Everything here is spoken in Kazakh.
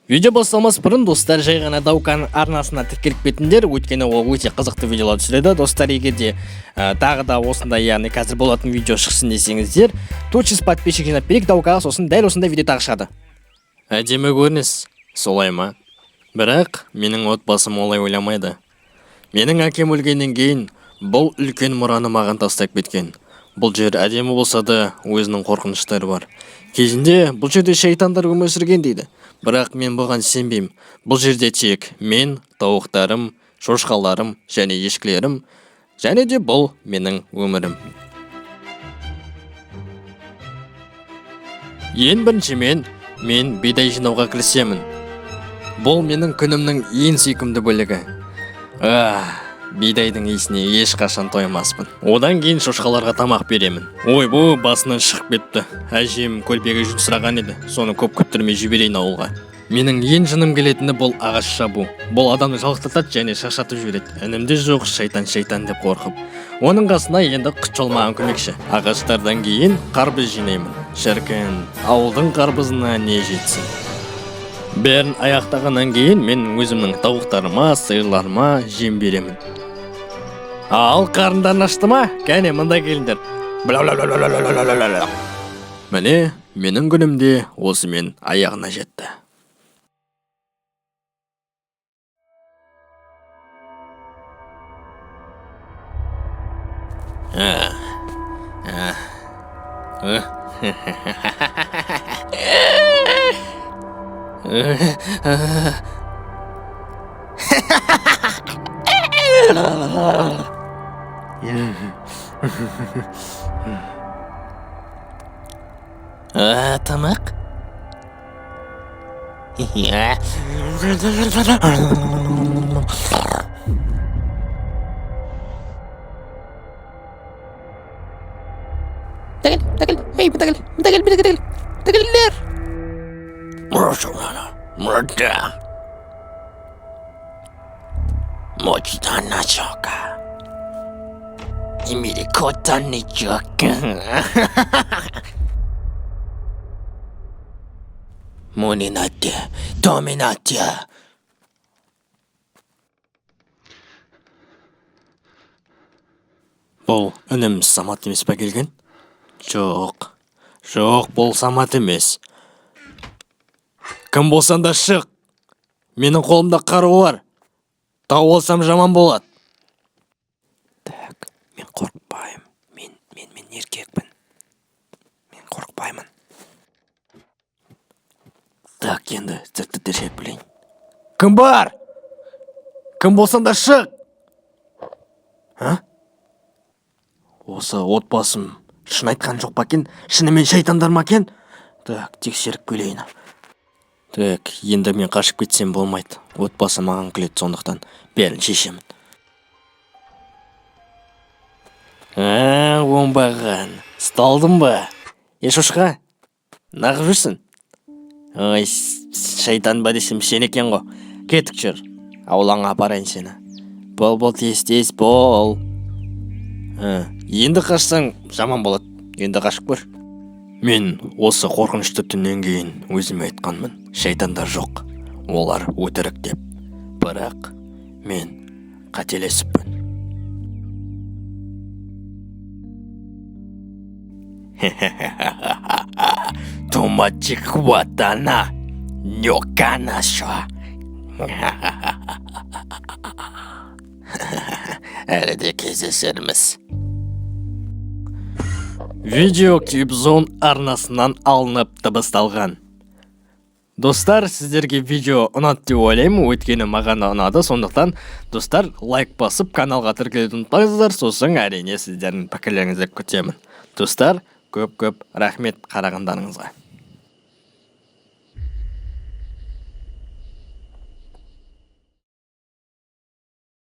Видео басталмас бұрын достар жай ғана Даукан арнасына тіркеліп кетіңдер, өйткені ол өте қызықты видеолар түсіреді. Достар, егер де тағы да осындай, яғни қазір болатын видео шықсын десеңіздер, 400 подписчик жинап берейік Даукаға, сосын дәл осындай видео тағы шығады. Әдемі көрініс, солай ма? Бірақ менің отбасым олай ойламайды. Менің әкем өлгеннен кейін бұл үлкен мұраны маған тастап кеткен. Бұл жер әдемі болса да өзінің қорқыныштары бар. Кезінде бұл жерде шайтандар өмір сүрген дейді. Бірақ мен бұған сенбеймін. Бұл жерде тек мен, тауықтарым, шошқаларым және ешкілерім, және де бұл менің өмірім. Ең біріншімен мен бидай жинауға кірісемін. Бұл менің күнімнің ең сүйкімді бөлігі. Бидайдың иісіне ешқашан тоймаспын. Одан кейін шошқаларға тамақ беремін. Бұл басынан шығып кетті. Әжем көлбегі жүн сұраған еді. Соны көп күттірмей жіберейін ауылға. Менің ең жыным келетіні бұл ағаш шабу. Бұл адамды жалықтатады және шаршатып жібереді. Інімде жоқ шайтан деп қорқып. Оның қасына енді құтжол маған көмекші. Ағаштардан кейін қарбыз жинаймын. Шіркін, ауылдың қарбызына не жетсін. Бәрін аяқтағаннан кейін мен өзімнің тауықтарыма, сиырларыма жем беремін. Ал қарындарын ашты ма? Кәне мында келіңдер. Міне, менің күнімде осымен аяғына жетті. Тамақ? Бұл інім Самат емес па келген? Жоқ, бұл Самат емес. Кім болсан да шық. Менің қолымда қару бар. Тау болсам жаман болады. Так, мен қорқпаймын. Мен еркекпін. Мен қорқпаймын. Так, енді зіртті тіршеп білейін. Кім бар? Кім болсан да шық. Осы отбасым шын айтқан жоқ па кен? Шынымен шайтандар ма кен? Так, тексеріп көрейін. Так, енді мен қашып кетсем болмайды. Отбасы маған күледі, сондықтан бәрін шешемін. Оңбаған. Сталдың ба? Шошқа, нағып жүрсің? Ой, шайтан ба десем сен екен ғой. Кетік жүр. Аулаңа апарайын сені. Бол, тез, бол. Енді қашсаң жаман болады. Енді қашып көр. Мен осы қорқынышты түннен кейін өзіме айтқанмын. Шайтандар жоқ. Олар өтірік деп. Бірақ мен қателесіппін. Томатик ватана, нёкана шо. Әлі де кездесерміз. Видео Кибзон арнасынан алынып дыбысталған. Достар, сіздерге видео ұнады деп ойлаймын, өйткені маған ұнады. Сондықтан достар, лайк басып каналға тіркелуді ұмытпаңыздар, сосын әрине сіздердің пікірлеріңізді күтемін. Достар, көп рахмет қарағандарыңызға.